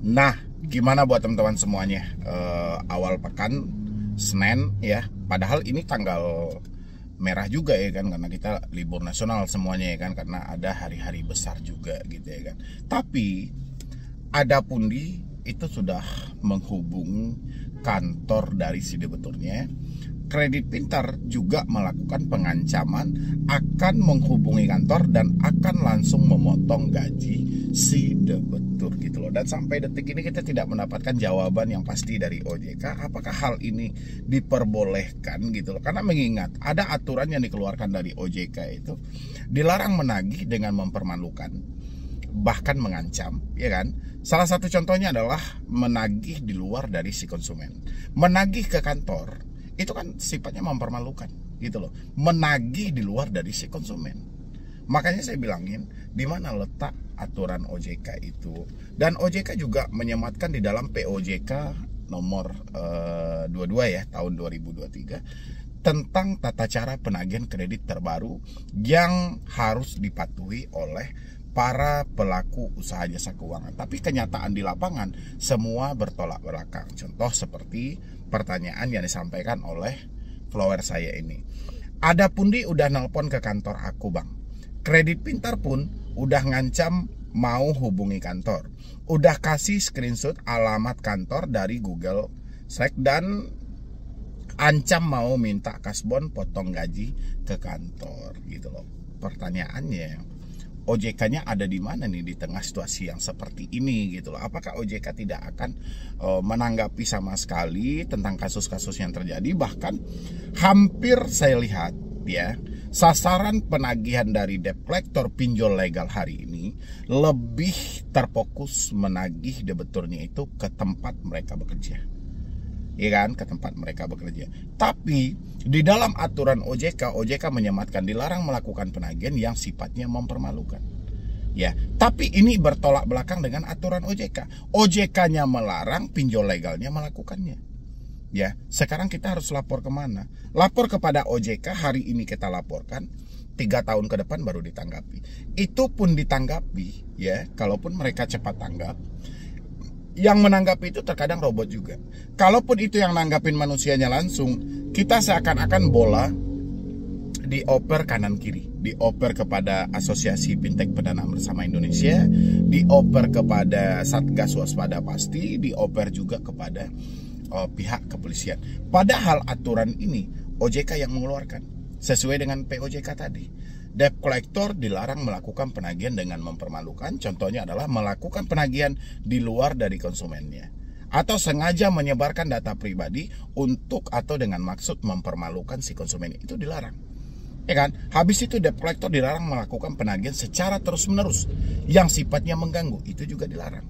Nah, gimana buat teman-teman semuanya? Awal pekan Senin ya, padahal ini tanggal merah juga ya kan, karena kita libur nasional semuanya ya kan, karena ada hari-hari besar juga gitu ya kan. Tapi ada pundi itu sudah menghubungi kantor dari si debiturnya. Kredit Pintar juga melakukan pengancaman akan menghubungi kantor dan akan langsung memotong gaji si debitur gitu loh. Dan sampai detik ini kita tidak mendapatkan jawaban yang pasti dari OJK apakah hal ini diperbolehkan gitu loh. Karena mengingat ada aturan yang dikeluarkan dari OJK itu dilarang menagih dengan mempermalukan, bahkan mengancam, ya kan? Salah satu contohnya adalah menagih di luar dari si konsumen. Menagih ke kantor itu kan sifatnya mempermalukan gitu loh. Menagih di luar dari si konsumen. Makanya saya bilangin di mana letak aturan OJK itu. Dan OJK juga menyematkan di dalam POJK nomor 22 ya tahun 2023 tentang tata cara penagihan kredit terbaru yang harus dipatuhi oleh para pelaku usaha jasa keuangan. Tapi kenyataan di lapangan semua bertolak belakang. Contoh seperti pertanyaan yang disampaikan oleh follower saya ini. Ada pundi udah nelpon ke kantor aku bang. Kredit Pintar pun udah ngancam mau hubungi kantor. Udah kasih screenshot alamat kantor dari Google Slack dan ancam mau minta kasbon potong gaji ke kantor gitu loh. Pertanyaannya, OJK-nya ada di mana nih di tengah situasi yang seperti ini gitu loh. Apakah OJK tidak akan menanggapi sama sekali tentang kasus-kasus yang terjadi? Bahkan hampir saya lihat ya, sasaran penagihan dari debt collector pinjol legal hari ini lebih terfokus menagih debiturnya itu ke tempat mereka bekerja. Ya kan, ke tempat mereka bekerja. Tapi di dalam aturan OJK menyematkan dilarang melakukan penagihan yang sifatnya mempermalukan. Ya, tapi ini bertolak belakang dengan aturan OJK. OJK-nya melarang, pinjol legalnya melakukannya. Ya, sekarang kita harus lapor kemana? Lapor kepada OJK, hari ini kita laporkan, 3 tahun ke depan baru ditanggapi. Itu pun ditanggapi, ya, kalaupun mereka cepat tanggap. Yang menanggapi itu terkadang robot juga. Kalaupun itu yang nanggapin manusianya langsung, kita seakan-akan bola dioper kanan kiri. Dioper kepada Asosiasi Fintech Pendanaan Bersama Indonesia, dioper kepada Satgas Waspada Pasti, dioper juga kepada pihak kepolisian. Padahal aturan ini OJK yang mengeluarkan sesuai dengan POJK tadi. Debt collector dilarang melakukan penagihan dengan mempermalukan. Contohnya adalah melakukan penagihan di luar dari konsumennya, atau sengaja menyebarkan data pribadi untuk atau dengan maksud mempermalukan si konsumen, itu dilarang. Ya kan? Habis itu debt collector dilarang melakukan penagihan secara terus-menerus yang sifatnya mengganggu, itu juga dilarang.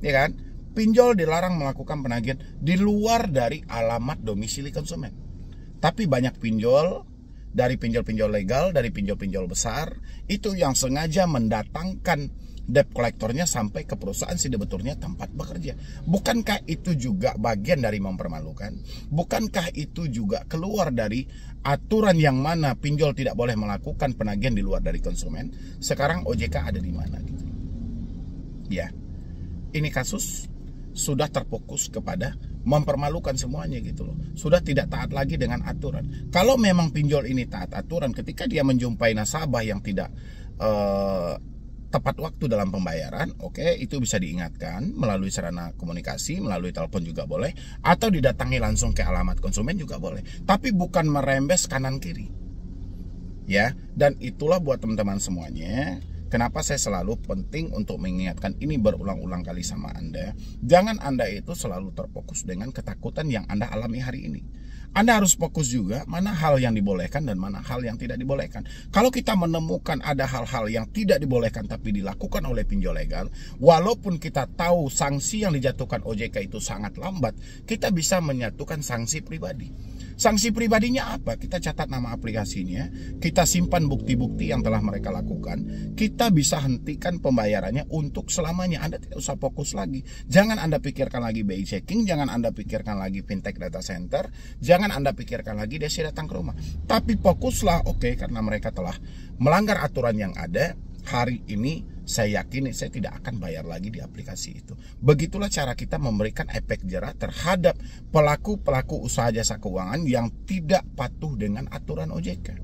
Ya kan? Pinjol dilarang melakukan penagihan di luar dari alamat domisili konsumen. Tapi banyak pinjol, dari pinjol-pinjol legal, dari pinjol-pinjol besar, itu yang sengaja mendatangkan debt collectornya sampai ke perusahaan si debiturnya tempat bekerja. Bukankah itu juga bagian dari mempermalukan? Bukankah itu juga keluar dari aturan yang mana pinjol tidak boleh melakukan penagihan di luar dari konsumen? Sekarang OJK ada di mana gitu? Ya, ini kasus sudah terfokus kepada mempermalukan semuanya gitu loh. Sudah tidak taat lagi dengan aturan. Kalau memang pinjol ini taat aturan, ketika dia menjumpai nasabah yang tidak tepat waktu dalam pembayaran, oke, itu bisa diingatkan melalui sarana komunikasi, melalui telepon juga boleh, atau didatangi langsung ke alamat konsumen juga boleh. Tapi bukan merembes kanan kiri. Ya, dan itulah buat teman-teman semuanya, kenapa saya selalu penting untuk mengingatkan ini berulang-ulang kali sama Anda. Jangan Anda itu selalu terfokus dengan ketakutan yang Anda alami hari ini. Anda harus fokus juga mana hal yang dibolehkan dan mana hal yang tidak dibolehkan. Kalau kita menemukan ada hal-hal yang tidak dibolehkan tapi dilakukan oleh pinjol legal, walaupun kita tahu sanksi yang dijatuhkan OJK itu sangat lambat, kita bisa menyatukan sanksi pribadi. Sanksi pribadinya apa? Kita catat nama aplikasinya, kita simpan bukti-bukti yang telah mereka lakukan, kita bisa hentikan pembayarannya untuk selamanya. Anda tidak usah fokus lagi. Jangan Anda pikirkan lagi BI checking, jangan Anda pikirkan lagi fintech data center, jangan Anda pikirkan lagi Desi datang ke rumah. Tapi fokuslah, oke, karena mereka telah melanggar aturan yang ada, hari ini saya yakin saya tidak akan bayar lagi di aplikasi itu. Begitulah cara kita memberikan efek jerah terhadap pelaku-pelaku usaha jasa keuangan yang tidak patuh dengan aturan OJK.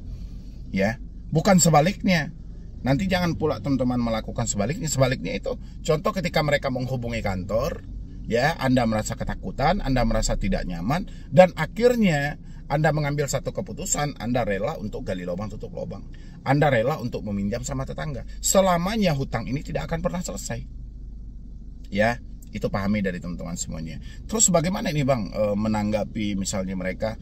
Ya, bukan sebaliknya. Nanti jangan pula teman-teman melakukan sebaliknya. Sebaliknya itu contoh ketika mereka menghubungi kantor, ya, Anda merasa ketakutan, Anda merasa tidak nyaman, dan akhirnya Anda mengambil satu keputusan, Anda rela untuk gali lubang tutup lubang. Anda rela untuk meminjam sama tetangga. Selamanya hutang ini tidak akan pernah selesai. Ya, itu pahami dari teman-teman semuanya. Terus bagaimana ini Bang menanggapi misalnya mereka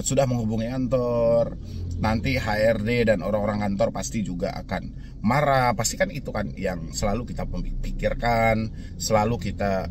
sudah menghubungi kantor, nanti HRD dan orang-orang kantor pasti juga akan marah. Pasti kan itu kan yang selalu kita pikirkan, selalu kita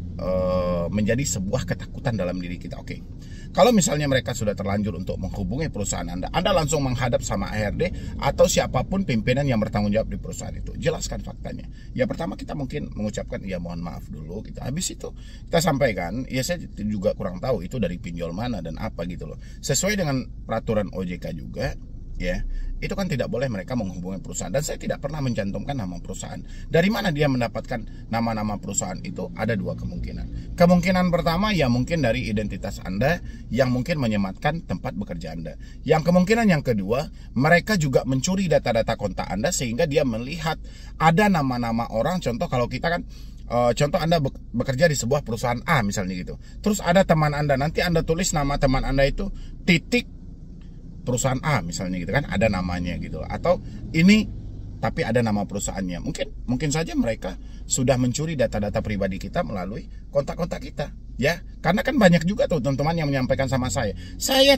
menjadi sebuah ketakutan dalam diri kita. Oke. Kalau misalnya mereka sudah terlanjur untuk menghubungi perusahaan Anda langsung menghadap sama HRD atau siapapun pimpinan yang bertanggung jawab di perusahaan itu. Jelaskan faktanya. Ya pertama kita mungkin mengucapkan ya mohon maaf dulu. Habis itu kita sampaikan, ya saya juga kurang tahu itu dari pinjol mana dan apa gitu loh. Sesuai dengan peraturan OJK juga, ya itu kan tidak boleh mereka menghubungi perusahaan, dan saya tidak pernah mencantumkan nama perusahaan. Dari mana dia mendapatkan nama-nama perusahaan itu? Ada dua kemungkinan. Kemungkinan pertama ya mungkin dari identitas Anda yang mungkin menyematkan tempat bekerja Anda. Yang kemungkinan yang kedua, mereka juga mencuri data-data kontak Anda sehingga dia melihat ada nama-nama orang. Contoh kalau kita kan contoh Anda bekerja di sebuah perusahaan A misalnya gitu. Terus ada teman Anda, nanti Anda tulis nama teman Anda itu titik perusahaan A misalnya gitu kan, ada namanya gitu. Atau ini tapi ada nama perusahaannya. Mungkin saja mereka sudah mencuri data-data pribadi kita melalui kontak-kontak kita, ya. Karena kan banyak juga tuh teman-teman yang menyampaikan sama saya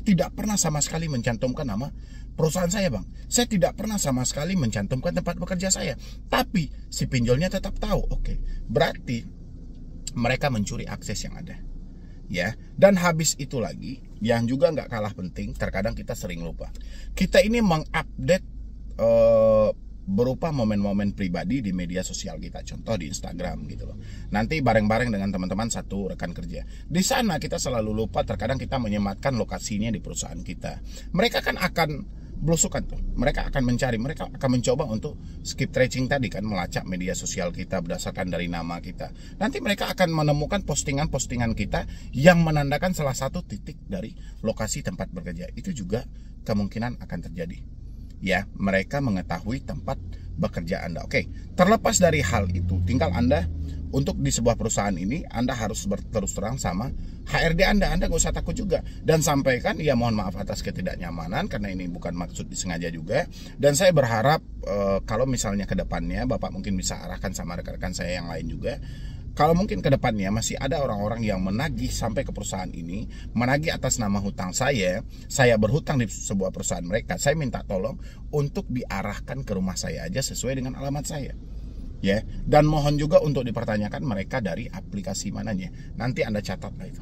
tidak pernah sama sekali mencantumkan nama perusahaan saya, Bang. Saya tidak pernah sama sekali mencantumkan tempat bekerja saya. Tapi si pinjolnya tetap tahu. Oke, berarti mereka mencuri akses yang ada. Ya, dan habis itu lagi yang juga nggak kalah penting, terkadang kita sering lupa. Kita ini mengupdate berupa momen-momen pribadi di media sosial kita, contoh di Instagram gitu loh. Nanti bareng-bareng dengan teman-teman satu rekan kerja. Di sana kita selalu lupa, terkadang kita menyematkan lokasinya di perusahaan kita. Mereka kan akan belusukan tuh. Mereka akan mencari, mereka akan mencoba untuk skip tracing tadi kan, melacak media sosial kita berdasarkan dari nama kita. Nanti mereka akan menemukan postingan-postingan kita yang menandakan salah satu titik dari lokasi tempat bekerja. Itu juga kemungkinan akan terjadi. Ya, mereka mengetahui tempat bekerja Anda. Oke, terlepas dari hal itu, tinggal Anda untuk di sebuah perusahaan ini, Anda harus berterus terang sama HRD Anda nggak usah takut juga. Dan sampaikan, ya mohon maaf atas ketidaknyamanan, karena ini bukan maksud disengaja juga. Dan saya berharap kalau misalnya ke depannya, Bapak mungkin bisa arahkan sama rekan-rekan saya yang lain juga. Kalau mungkin ke depannya masih ada orang-orang yang menagih sampai ke perusahaan ini, menagih atas nama hutang saya berhutang di sebuah perusahaan mereka, saya minta tolong untuk diarahkan ke rumah saya aja sesuai dengan alamat saya. Ya, dan mohon juga untuk dipertanyakan mereka dari aplikasi mananya. Nanti Anda catatlah itu.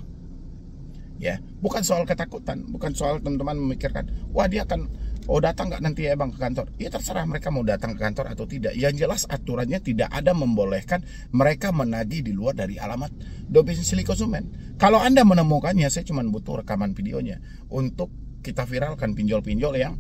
Ya, bukan soal ketakutan, bukan soal teman-teman memikirkan, wah dia akan datang nggak nanti ya Bang ke kantor. Ya terserah mereka mau datang ke kantor atau tidak. Yang jelas aturannya tidak ada membolehkan mereka menagih di luar dari alamat domisili konsumen. Kalau Anda menemukannya, saya cuma butuh rekaman videonya untuk kita viralkan pinjol-pinjol yang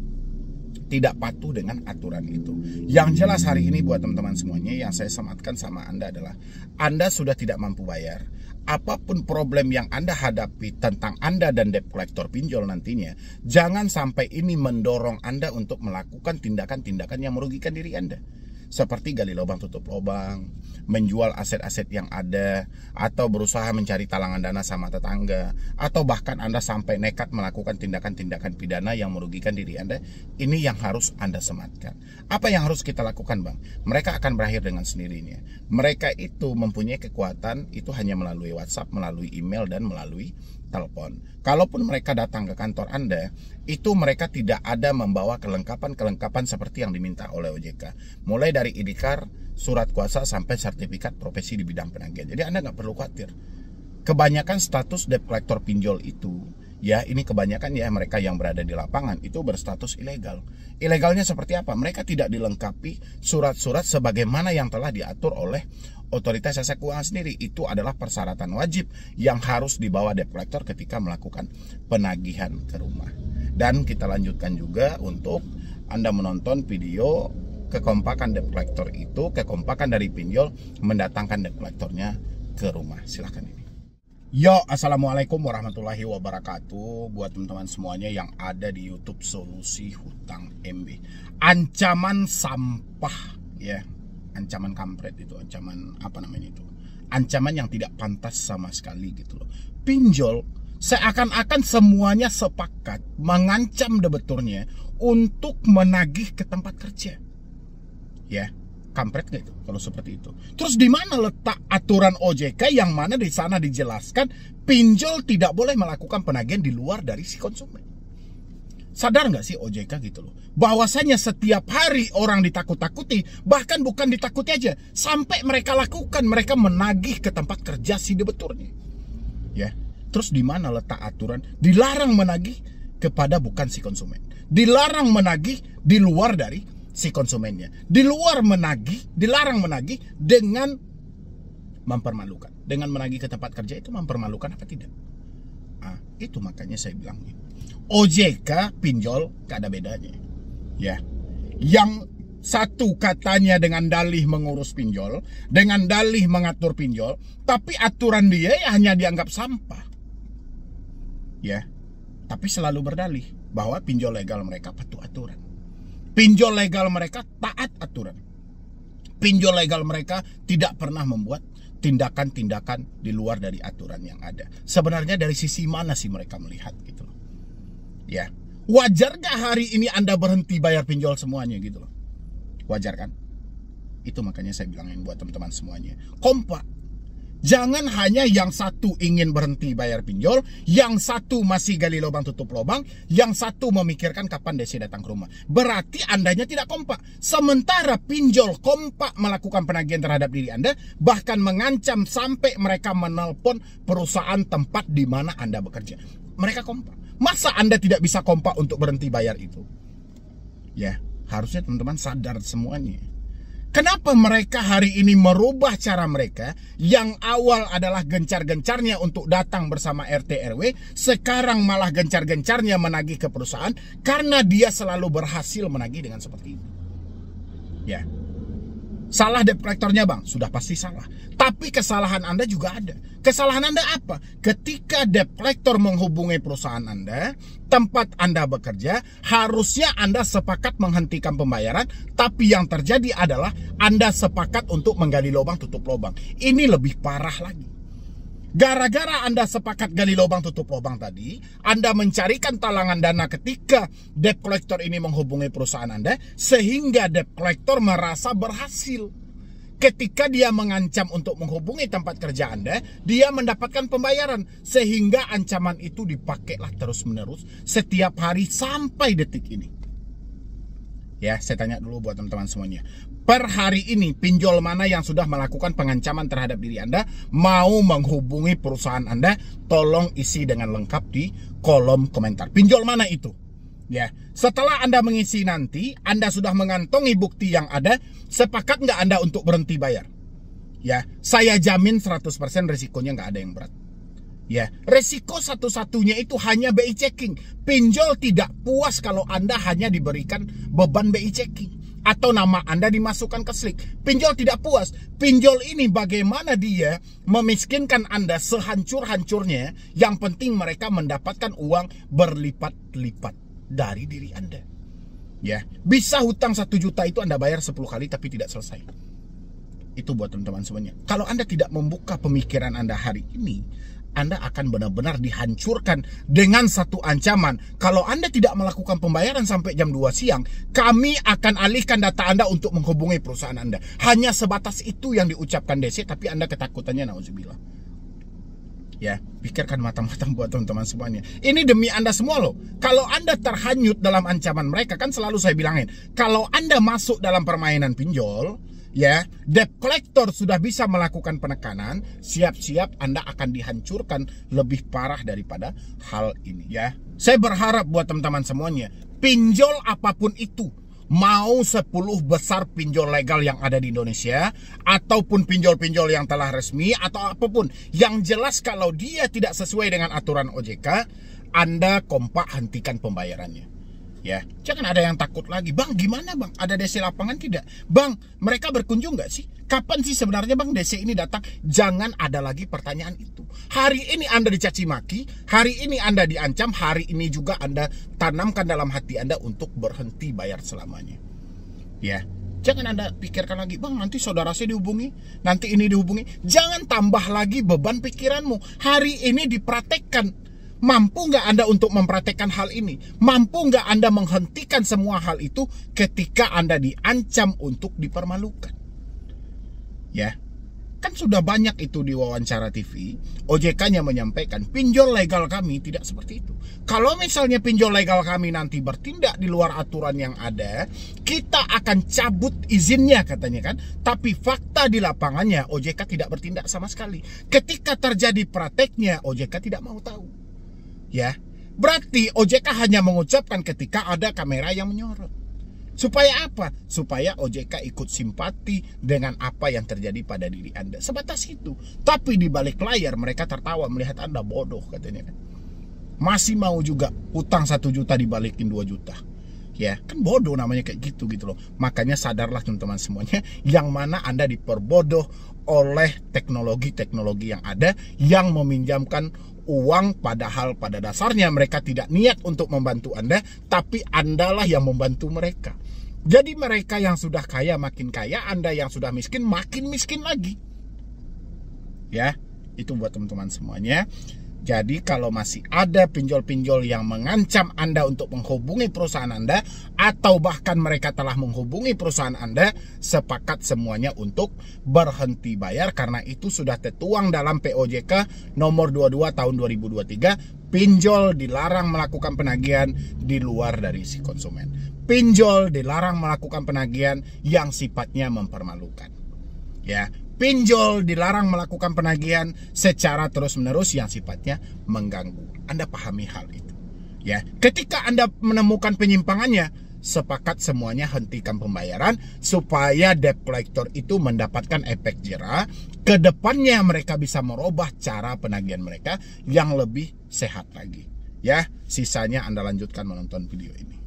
tidak patuh dengan aturan itu. Yang jelas hari ini buat teman-teman semuanya, yang saya sematkan sama Anda adalah Anda sudah tidak mampu bayar. Apapun problem yang Anda hadapi tentang Anda dan debt collector pinjol nantinya, jangan sampai ini mendorong Anda untuk melakukan tindakan-tindakan yang merugikan diri Anda. Seperti gali lubang tutup lubang, menjual aset-aset yang ada, atau berusaha mencari talangan dana sama tetangga, atau bahkan Anda sampai nekat melakukan tindakan-tindakan pidana yang merugikan diri Anda. Ini yang harus Anda sematkan. Apa yang harus kita lakukan, Bang? Mereka akan berakhir dengan sendirinya. Mereka itu mempunyai kekuatan itu hanya melalui WhatsApp, melalui email, dan melalui telepon. Kalaupun mereka datang ke kantor Anda, itu mereka tidak ada membawa kelengkapan-kelengkapan seperti yang diminta oleh OJK. Mulai dari ID card, surat kuasa, sampai sertifikat profesi di bidang penagihan. Jadi Anda nggak perlu khawatir. Kebanyakan status debt collector pinjol itu, ya ini kebanyakan ya mereka yang berada di lapangan itu berstatus ilegal. Ilegalnya seperti apa? Mereka tidak dilengkapi surat-surat sebagaimana yang telah diatur oleh Otoritas Jasa Keuangan sendiri. Itu adalah persyaratan wajib yang harus dibawa debt collector ketika melakukan penagihan ke rumah. Dan kita lanjutkan juga untuk Anda menonton video kekompakan debt collector itu, kekompakan dari pinjol mendatangkan debt collectornya ke rumah. Silahkan ini. Yo, assalamualaikum warahmatullahi wabarakatuh. Buat teman-teman semuanya yang ada di YouTube Solusi Hutang MB. Ancaman sampah, ya, ancaman kampret itu, ancaman apa namanya itu? Ancaman yang tidak pantas sama sekali gitu loh. Pinjol seakan-akan semuanya sepakat mengancam debiturnya untuk menagih ke tempat kerja. Ya, kampret gak itu kalau seperti itu? Terus di mana letak aturan OJK yang mana di sana dijelaskan pinjol tidak boleh melakukan penagihan di luar dari si konsumen? Sadar nggak sih OJK gitu loh, bahwasanya setiap hari orang ditakut-takuti, bahkan bukan ditakuti aja, sampai mereka lakukan, mereka menagih ke tempat kerja si debiturnya. Ya, terus di mana letak aturan dilarang menagih kepada bukan si konsumen, dilarang menagih di luar dari si konsumennya, dilarang menagih dengan mempermalukan. Dengan menagih ke tempat kerja itu mempermalukan apa tidak? Itu makanya saya bilang OJK pinjol gak ada bedanya. Ya, yang satu katanya dengan dalih mengurus pinjol, dengan dalih mengatur pinjol, tapi aturan dia ya hanya dianggap sampah. Ya, tapi selalu berdalih bahwa pinjol legal mereka patuh aturan. Pinjol legal mereka taat aturan. Pinjol legal mereka tidak pernah membuat tindakan-tindakan di luar dari aturan yang ada. Sebenarnya dari sisi mana sih mereka melihat gitu loh? Ya, wajar gak hari ini Anda berhenti bayar pinjol semuanya gitu loh? Wajar kan? Itu makanya saya bilangin buat teman-teman semuanya, kompak. Jangan hanya yang satu ingin berhenti bayar pinjol, yang satu masih gali lubang tutup lubang, yang satu memikirkan kapan DC datang ke rumah. Berarti Andanya tidak kompak. Sementara pinjol kompak melakukan penagihan terhadap diri Anda, bahkan mengancam sampai mereka menelpon perusahaan tempat di mana Anda bekerja. Mereka kompak. Masa Anda tidak bisa kompak untuk berhenti bayar itu? Ya, harusnya teman-teman sadar semuanya. Kenapa mereka hari ini merubah cara mereka yang awal adalah gencar-gencarnya untuk datang bersama RT RW, sekarang malah gencar-gencarnya menagih ke perusahaan karena dia selalu berhasil menagih dengan seperti itu. Ya. Salah debt collectornya bang, sudah pasti salah. Tapi kesalahan Anda juga ada. Kesalahan Anda apa? Ketika debt collector menghubungi perusahaan Anda, tempat Anda bekerja, harusnya Anda sepakat menghentikan pembayaran. Tapi yang terjadi adalah Anda sepakat untuk menggali lubang tutup lubang. Ini lebih parah lagi. Gara-gara Anda sepakat gali lubang tutup lubang tadi, Anda mencarikan talangan dana ketika debt collector ini menghubungi perusahaan Anda, sehingga debt collector merasa berhasil. Ketika dia mengancam untuk menghubungi tempat kerja Anda, dia mendapatkan pembayaran, sehingga ancaman itu dipakailah terus-menerus setiap hari sampai detik ini. Ya, saya tanya dulu buat teman-teman semuanya. Per hari ini, pinjol mana yang sudah melakukan pengancaman terhadap diri Anda, mau menghubungi perusahaan Anda, tolong isi dengan lengkap di kolom komentar. Pinjol mana itu? Ya, setelah Anda mengisi nanti, Anda sudah mengantongi bukti yang ada, sepakat nggak Anda untuk berhenti bayar? Ya, saya jamin 100% risikonya nggak ada yang berat. Ya, resiko satu-satunya itu hanya BI checking. Pinjol tidak puas kalau Anda hanya diberikan beban BI checking atau nama Anda dimasukkan ke slik. Pinjol tidak puas. Pinjol ini bagaimana dia memiskinkan Anda sehancur-hancurnya. Yang penting mereka mendapatkan uang berlipat-lipat dari diri Anda. Ya, bisa hutang 1 juta itu Anda bayar 10 kali tapi tidak selesai. Itu buat teman-teman semuanya. Kalau Anda tidak membuka pemikiran Anda hari ini, Anda akan benar-benar dihancurkan dengan satu ancaman. Kalau Anda tidak melakukan pembayaran sampai jam 2 siang, kami akan alihkan data Anda untuk menghubungi perusahaan Anda. Hanya sebatas itu yang diucapkan DC, tapi Anda ketakutannya nauzubillah. Ya, pikirkan matang-matang buat teman-teman semuanya. Ini demi Anda semua loh. Kalau Anda terhanyut dalam ancaman mereka, kan selalu saya bilangin, kalau Anda masuk dalam permainan pinjol, ya, debt collector sudah bisa melakukan penekanan, siap-siap Anda akan dihancurkan lebih parah daripada hal ini ya. Saya berharap buat teman-teman semuanya, pinjol apapun itu, mau 10 besar pinjol legal yang ada di Indonesia, ataupun pinjol-pinjol yang telah resmi, atau apapun, yang jelas kalau dia tidak sesuai dengan aturan OJK, Anda kompak hentikan pembayarannya. Ya, jangan ada yang takut lagi. Bang, gimana bang? Ada DC lapangan tidak? Bang, mereka berkunjung nggak sih? Kapan sih sebenarnya bang DC ini datang? Jangan ada lagi pertanyaan itu. Hari ini Anda dicaci maki, hari ini Anda diancam, hari ini juga Anda tanamkan dalam hati Anda untuk berhenti bayar selamanya. Ya, jangan Anda pikirkan lagi, bang nanti saudara saya dihubungi, nanti ini dihubungi. Jangan tambah lagi beban pikiranmu. Hari ini dipraktekkan. Mampu nggak Anda untuk mempraktekkan hal ini? Mampu nggak Anda menghentikan semua hal itu ketika Anda diancam untuk dipermalukan? Ya, kan sudah banyak itu di wawancara TV. OJK-nya menyampaikan pinjol legal kami tidak seperti itu. Kalau misalnya pinjol legal kami nanti bertindak di luar aturan yang ada, kita akan cabut izinnya katanya kan. Tapi fakta di lapangannya OJK tidak bertindak sama sekali. Ketika terjadi prakteknya OJK tidak mau tahu. Ya, berarti OJK hanya mengucapkan ketika ada kamera yang menyorot. Supaya apa? Supaya OJK ikut simpati dengan apa yang terjadi pada diri Anda. Sebatas itu. Tapi di balik layar mereka tertawa melihat Anda bodoh katanya kan. Masih mau juga utang 1 juta dibalikin 2 juta. Ya, kan bodoh namanya kayak gitu loh. Makanya sadarlah teman-teman semuanya, yang mana Anda diperbodoh oleh teknologi-teknologi yang ada yang meminjamkan uang, padahal pada dasarnya mereka tidak niat untuk membantu Anda, tapi Andalah yang membantu mereka. Jadi mereka yang sudah kaya makin kaya, Anda yang sudah miskin makin miskin lagi. Ya, itu buat teman-teman semuanya. Jadi kalau masih ada pinjol-pinjol yang mengancam Anda untuk menghubungi perusahaan Anda, atau bahkan mereka telah menghubungi perusahaan Anda, sepakat semuanya untuk berhenti bayar, karena itu sudah tertuang dalam POJK nomor 22 tahun 2023. Pinjol dilarang melakukan penagihan di luar dari si konsumen. Pinjol dilarang melakukan penagihan yang sifatnya mempermalukan. Ya, pinjol dilarang melakukan penagihan secara terus-menerus yang sifatnya mengganggu. Anda pahami hal itu. Ya, ketika Anda menemukan penyimpangannya, sepakat semuanya hentikan pembayaran supaya debt collector itu mendapatkan efek jera. Kedepannya mereka bisa merubah cara penagihan mereka yang lebih sehat lagi. Ya, sisanya Anda lanjutkan menonton video ini.